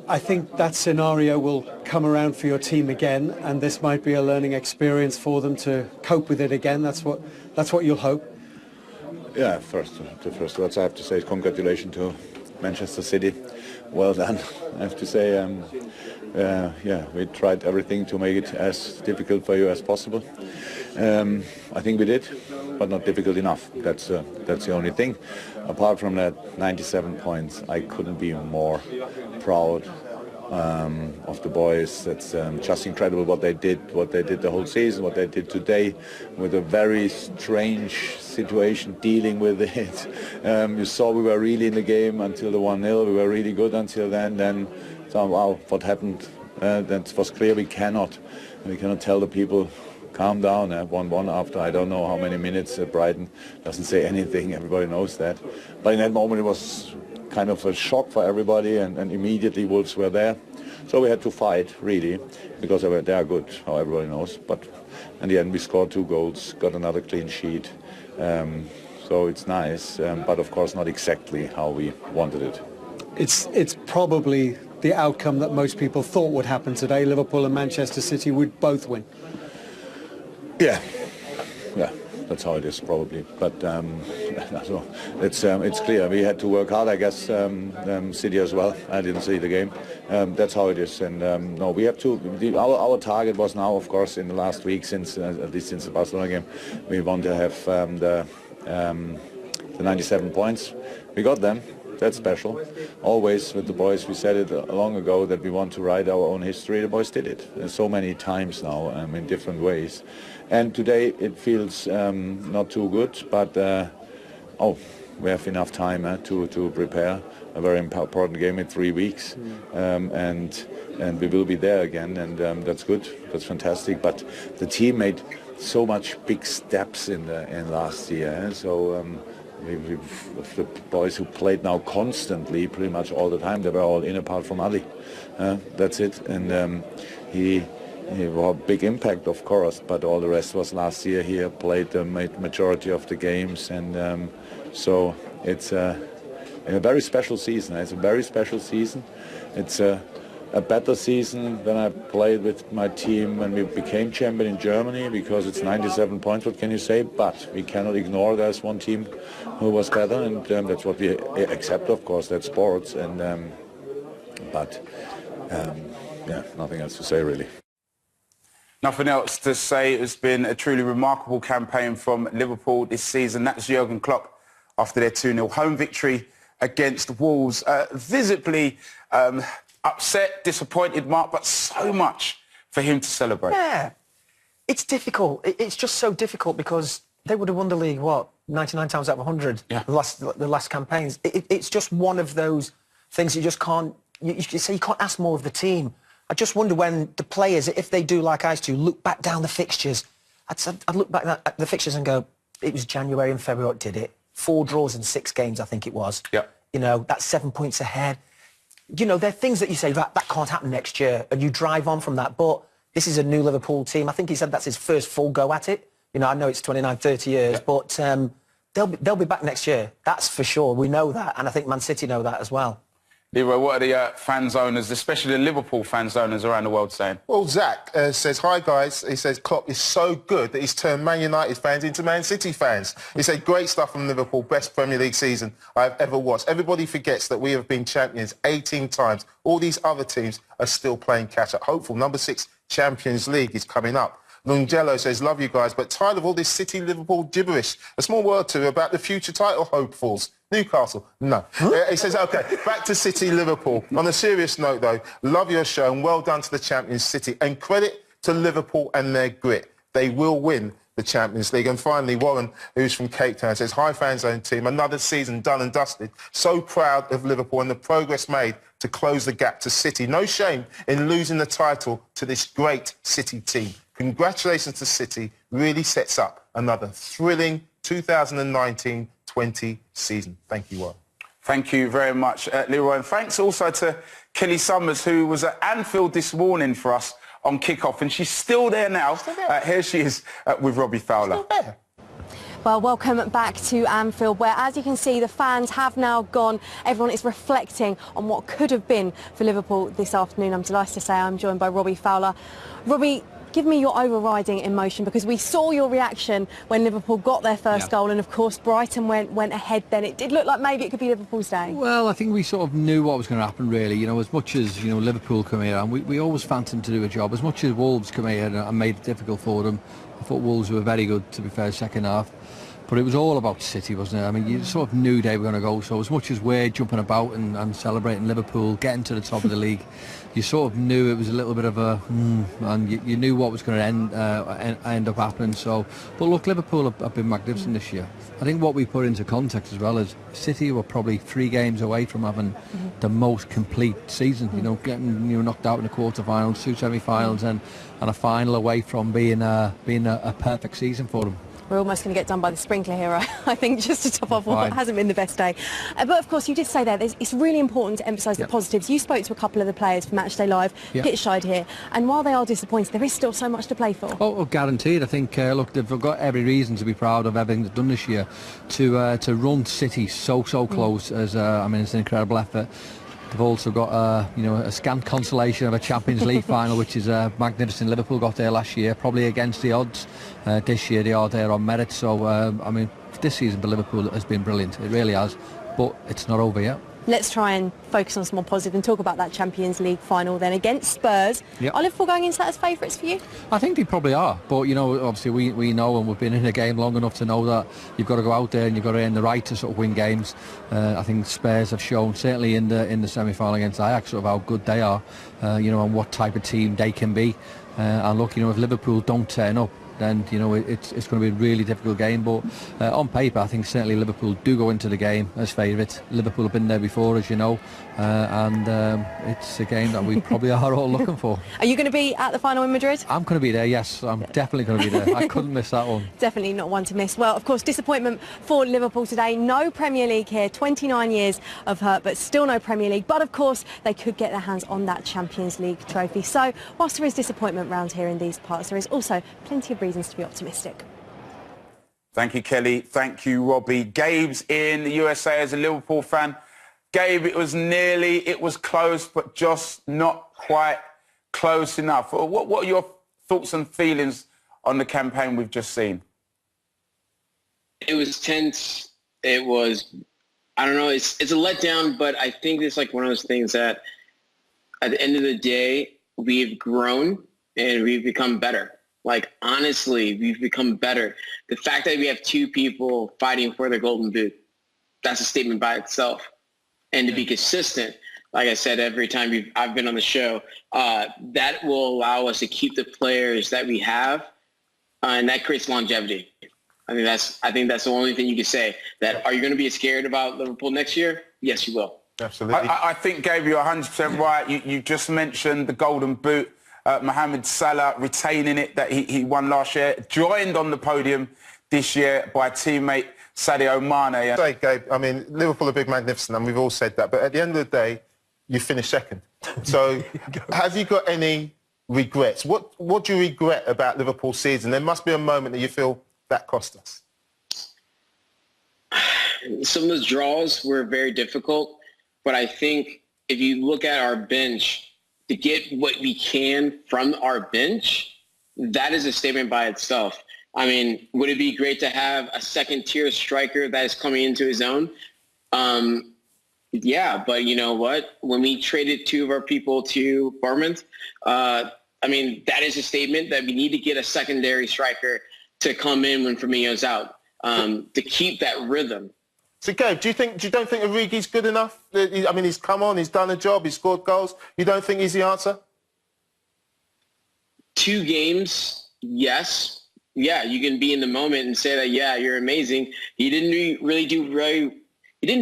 I think that scenario will come around for your team again, and this might be a learning experience for them to cope with it again. That's what you'll hope. Yeah, the first words I have to say is congratulations to Manchester City. Well done. I have to say, yeah, we tried everything to make it as difficult for you as possible. I think we did, but not difficult enough. That's the only thing. Apart from that, 97 points. I couldn't be more proud of the boys. That's just incredible what they did the whole season, what they did today, with a very strange situation, dealing with it. You saw we were really in the game until the 1-0. We were really good until then. Then, so, wow, what happened? That was clear. We cannot tell the people, calm down. 1-1 after I don't know how many minutes. Brighton doesn't say anything. Everybody knows that. But in that moment, it was kind of a shock for everybody, and immediately Wolves were there. So we had to fight, really, because they are good, how everybody knows. But in the end, we scored 2 goals, got another clean sheet. So it's nice, but of course not exactly how we wanted it. It's probably the outcome that most people thought would happen today. Liverpool and Manchester City would both win. Yeah. That's how it is, probably. But it's clear. We had to work hard, I guess, City as well. I didn't see the game. That's how it is. And no, we have to. Our target was now, of course, in the last week, at least since the Barcelona game, we want to have the 97 points. We got them. That's special. Always with the boys, we said it long ago that we want to write our own history. The boys did it so many times now, in different ways. And today it feels not too good, but we have enough time to prepare a very important game in 3 weeks, and we will be there again, and that's good. That's fantastic. But the team made so much big steps in last year, so. The boys who played now constantly, pretty much all the time, they were all in apart from Ali. That's it. And he had a big impact, of course, but all the rest was last year. He played the majority of the games, and so it's a very special season. It's a very special season. It's a better season than I played with my team when we became champion in Germany, because it's 97 points, what can you say? But we cannot ignore there's one team who was better, and that's what we accept, of course, that's sports, and yeah, nothing else to say, really. Nothing else to say. It's been a truly remarkable campaign from Liverpool this season. That's Jurgen Klopp after their 2-0 home victory against Wolves. Visibly upset, disappointed, Mark, but so much for him to celebrate. Yeah, it's difficult. It's just so difficult because they would have won the league, 99 times out of 100, yeah. the last campaigns. It's just one of those things you just can't, you say you can't ask more of the team. I just wonder when the players, if they do like I used to, look back down the fixtures. I'd look back at the fixtures and go, it was January and February what did it. 4 draws in 6 games, I think it was. Yeah. You know, that's 7 points ahead. You know, there are things that you say, that can't happen next year, and you drive on from that. But this is a new Liverpool team. I think he said that's his first full go at it. You know, I know it's 29, 30 years, yeah. But they'll be back next year. That's for sure. We know that, and I think Man City know that as well. Leroy, what are the fans owners, especially the Liverpool fans owners around the world, saying? Well, Zach says, hi guys. He says Klopp is so good that he's turned Man United fans into Man City fans. He said, great stuff from Liverpool, best Premier League season I've ever watched. Everybody forgets that we have been champions 18 times. All these other teams are still playing catch-up. Hopeful, number 6 Champions League is coming up. Lungello says, love you guys, but tired of all this City-Liverpool gibberish. A small word or two about the future title hopefuls. Newcastle, no. He says, OK, back to City-Liverpool. On a serious note, though, love your show and well done to the Champions City. And credit to Liverpool and their grit. They will win the Champions League. And finally, Warren, who's from Cape Town, says, hi, Fan Zone team. Another season done and dusted. So proud of Liverpool and the progress made to close the gap to City. No shame in losing the title to this great City team. Congratulations to City. Really sets up another thrilling 2019-20 season. Thank you, Warren. Thank you very much, Leroy. And thanks also to Kelly Summers, who was at Anfield this morning for us on kick-off. And she's still there now. Still there. Here she is with Robbie Fowler. Still there. Well, welcome back to Anfield, where, as you can see, the fans have now gone. Everyone is reflecting on what could have been for Liverpool this afternoon. I'm delighted to say I'm joined by Robbie Fowler. Robbie, give me your overriding emotion, because we saw your reaction when Liverpool got their first goal, and of course Brighton went ahead then. It did look like maybe it could be Liverpool's day. Well, I think we sort of knew what was going to happen, really. You know, as much as, you know, Liverpool come here, and we always fancied them to do a job, as much as Wolves come here and made it difficult for them. I thought Wolves were very good, to be fair, second half. But it was all about City, wasn't it? I mean, you sort of knew they were going to go. So as much as we're jumping about and celebrating Liverpool, getting to the top of the league, you sort of knew it was a little bit of a, and you knew what was going to end up happening. So, but look, Liverpool have been magnificent this year. I think what we put into context as well is City were probably 3 games away from having the most complete season. You know, getting knocked out in the quarterfinals, 2 semi-finals, and a final away from being a perfect season for them. We're almost going to get done by the sprinkler here, I think, just to top off what hasn't been the best day. But of course, you did say there, it's really important to emphasise the positives. You spoke to a couple of the players for Matchday Live, pitchside here, and while they are disappointed, there is still so much to play for. Oh, guaranteed. I think, look, they've got every reason to be proud of everything they've done this year. To run City so close, as I mean, it's an incredible effort. They've also got, you know, a scant consolation of a Champions League final, which is magnificent. Liverpool got there last year, probably against the odds. This year they are there on merit. So, I mean, this season for Liverpool has been brilliant. It really has. But it's not over yet. Let's try and focus on some more positive and talk about that Champions League final then against Spurs. Are Liverpool going into that as favourites for you? I think they probably are. But, you know, obviously we know, and we've been in the game long enough to know that you've got to go out there and you've got to earn the right to sort of win games. I think Spurs have shown, certainly in the semi-final against Ajax, sort of how good they are, you know, and what type of team they can be. And look, you know, if Liverpool don't turn up, then, you know, it's going to be a really difficult game. But on paper, I think certainly Liverpool do go into the game as favourites. Liverpool have been there before, as you know, and it's a game that we probably are all looking for. Are you going to be at the final in Madrid? I'm going to be there, yes. I'm definitely going to be there. I couldn't miss that one. Definitely not one to miss. Well, of course, disappointment for Liverpool today. No Premier League here, 29 years of hurt, but still no Premier League. But, of course, they could get their hands on that Champions League trophy. So, whilst there is disappointment round here in these parts, there is also plenty of reasons to be optimistic. Thank you, Kelly. Thank you, Robbie. Gabe's in the USA as a Liverpool fan. Gabe, it was close, but just not quite close enough. What are your thoughts and feelings on the campaign we've just seen? It was tense. It was, I don't know, it's a letdown, but I think it's like one of those things that at the end of the day, we've grown and we've become better. Like, honestly, we've become better. The fact that we have 2 people fighting for the golden boot, that's a statement by itself. And to be consistent, like I said, every time I've been on the show, that will allow us to keep the players that we have, and that creates longevity. I think that's the only thing you can say. That, are you going to be scared about Liverpool next year? Yes, you will. Absolutely. I think, Gabe, you're 100% right. You just mentioned the golden boot. Mohamed Salah retaining it that he won last year, joined on the podium this year by teammate Sadio Mane. Say, Gabe, I mean, Liverpool are big, magnificent, and we've all said that. But at the end of the day, you finished second. So have you got any regrets? What do you regret about Liverpool's season? There must be a moment that you feel that cost us. Some of those draws were very difficult, but I think if you look at our bench, to get what we can from our bench, that is a statement by itself. I mean, would it be great to have a second-tier striker that is coming into his own? Yeah, but you know what? When we traded 2 of our people to Bournemouth, I mean, that is a statement that we need to get a secondary striker to come in when Firmino's out, to keep that rhythm. So, Gabe, do you don't think Origi's good enough? I mean, he's come on, he's done a job, he's scored goals. You don't think he's the answer? 2 games, yes. Yeah, you can be in the moment and say that, yeah, you're amazing. He didn't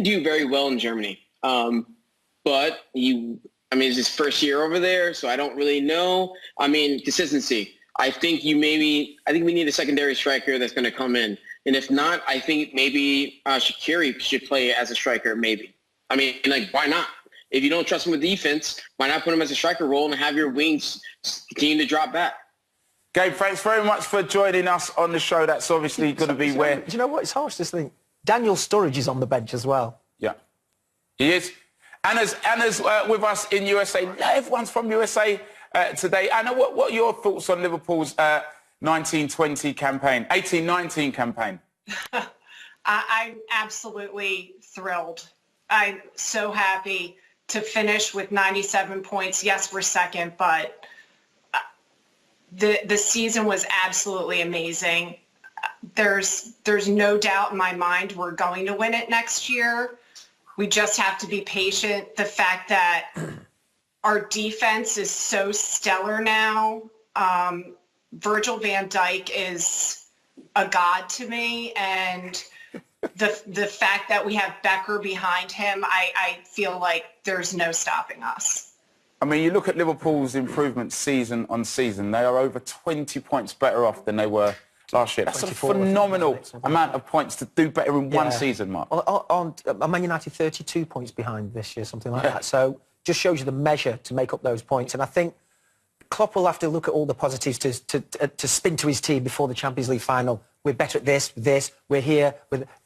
do very well in Germany. But it's his first year over there, so I don't really know. I mean, consistency. I think we need a secondary striker that's going to come in. And if not, I think maybe Shaqiri should play as a striker, maybe. I mean, like, why not? If you don't trust him with defense, why not put him as a striker role and have your wings continue to drop back? Gabe, thanks very much for joining us on the show. That's obviously going to be where... Do you know what? It's harsh, this thing. Daniel Sturridge is on the bench as well. Yeah, he is. Anna's with us in USA. Everyone's from USA today. Anna, what are your thoughts on Liverpool's 19-20 campaign, 18-19 campaign? I'm absolutely thrilled. I'm so happy to finish with 97 points. Yes, we're second, but the season was absolutely amazing. There's no doubt in my mind we're going to win it next year. We just have to be patient. The fact that our defense is so stellar now. Virgil van Dijk is a god to me, and the fact that we have Becker behind him, I feel like there's no stopping us. I mean, you look at Liverpool's improvement season on season, they are over 20 points better off than they were last year. That's a phenomenal amount of points to do better in one season, Mark. On Man United 32 points behind this year, something like that. So just shows you the measure to make up those points. And I think Klopp will have to look at all the positives to spin to his team before the Champions League final. We're better at this, we're here.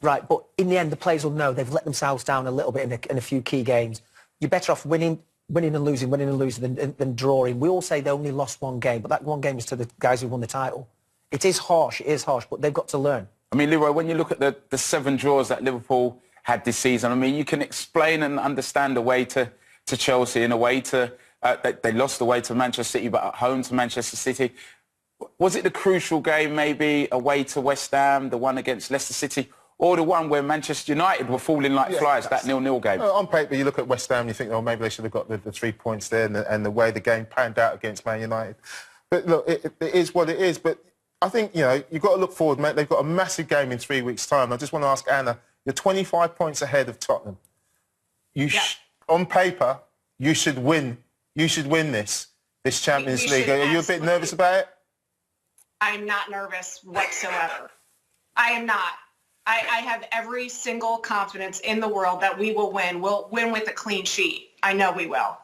Right, but in the end, the players will know they've let themselves down a little bit in a few key games. You're better off winning and losing than drawing. We all say they only lost one game, but that one game was to the guys who won the title. It is harsh, but they've got to learn. I mean, Leroy, when you look at the 7 draws that Liverpool had this season, I mean, you can explain and understand the way to Chelsea in a way to... they lost the way to Manchester City, but at home to Manchester City. Was it the crucial game, maybe, away to West Ham, the one against Leicester City, or the one where Manchester United were falling like flies, that 0-0 game? On paper, you look at West Ham, you think, oh, maybe they should have got the 3 points there, and the way the game panned out against Man United. But look, it is what it is. But I think, you've got to look forward, mate. They've got a massive game in 3 weeks' time. I just want to ask Anna, you're 25 points ahead of Tottenham. On paper, you should win. You should win this Champions League. Are you a bit nervous about it? I'm not nervous whatsoever. I am not. I have every single confidence in the world that we will win. We'll win with a clean sheet. I know we will.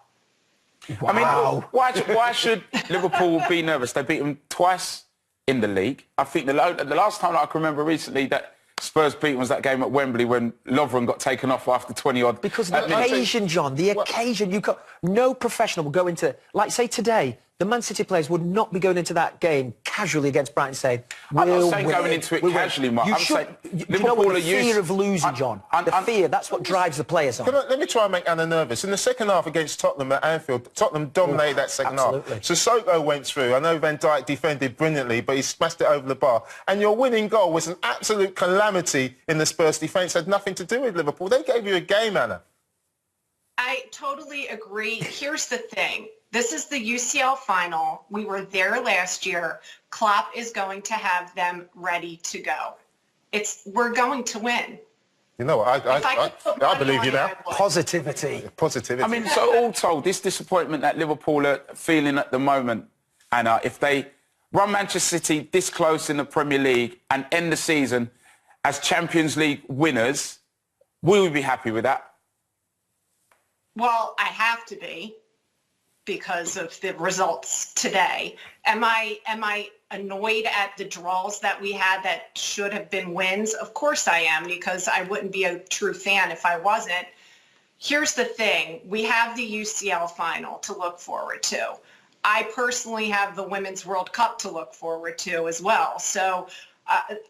Wow. I mean, why should Liverpool be nervous? They beat them twice in the league. I think the last time I can remember recently that Spurs beat was that game at Wembley when Lovren got taken off after 20-odd. Because the occasion, John, the occasion. No professional will go into, like, say today, the Man City players would not be going into that game casually against Brighton saying, I'm not saying going into it casually, Mark. I'm saying Liverpool the fear of losing, John. The fear, that's what drives the players on. Let me try and make Anna nervous. In the second half against Tottenham at Anfield, Tottenham dominated that second half. Sissoko went through. I know Van Dijk defended brilliantly, but he smashed it over the bar. And your winning goal was an absolute calamity in the Spurs defence. Had nothing to do with Liverpool. They gave you a game, Anna. I totally agree. Here's the thing. This is the UCL final. We were there last year. Klopp is going to have them ready to go. We're going to win. You know what? I believe you now. Positivity. Positivity. I mean, so all told, this disappointment that Liverpool are feeling at the moment, Anna, if they run Manchester City this close in the Premier League and end the season as Champions League winners, will we be happy with that? Well, I have to be, because of the results today. Am I annoyed at the draws that we had that should have been wins? Of course I am, because I wouldn't be a true fan if I wasn't. Here's the thing. We have the UCL final to look forward to. I personally have the Women's World Cup to look forward to as well. So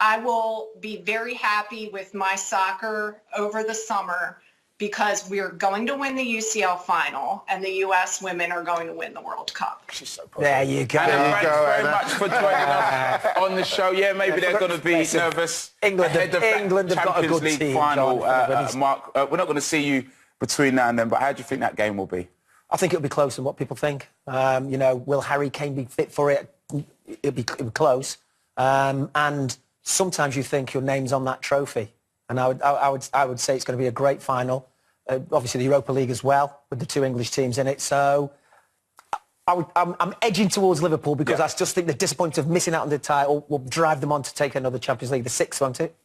I will be very happy with my soccer over the summer, because we are going to win the UCL final and the US women are going to win the World Cup. She's so positive. There you go. Anna, thanks very much for joining us on the show. Yeah, maybe they're going to be nervous ahead of that Champions League final. Mark, we're not going to see you between now and then, but how do you think that game will be? I think it'll be closer than what people think. Will Harry Kane be fit for it? It'll be close. And sometimes you think your name's on that trophy. And I would say it's going to be a great final. Obviously, the Europa League as well, with the 2 English teams in it. So I'm edging towards Liverpool, because I just think the disappointment of missing out on the title will drive them on to take another Champions League, the 6th, won't it?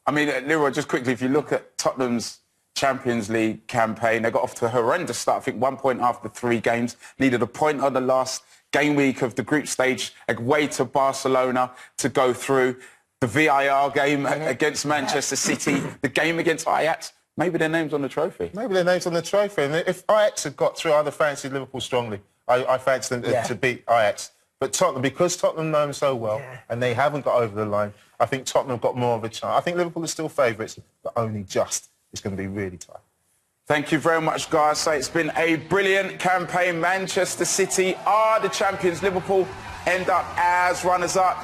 I mean, Leroy, just quickly, if you look at Tottenham's Champions League campaign. They got off to a horrendous start. I think 1 point after 3 games. Needed a point on the last game week of the group stage away to Barcelona to go through. The VAR game against Manchester City. The game against Ajax. Maybe their name's on the trophy. Maybe their name's on the trophy. And if Ajax had got through, I'd have fancied Liverpool strongly. I fancied them to beat Ajax. But Tottenham, because Tottenham know them so well and they haven't got over the line, I think Tottenham have got more of a chance. I think Liverpool are still favourites, but only just. It's going to be really tight. Thank you very much, guys. So it's been a brilliant campaign. Manchester City are the champions. Liverpool end up as runners-up.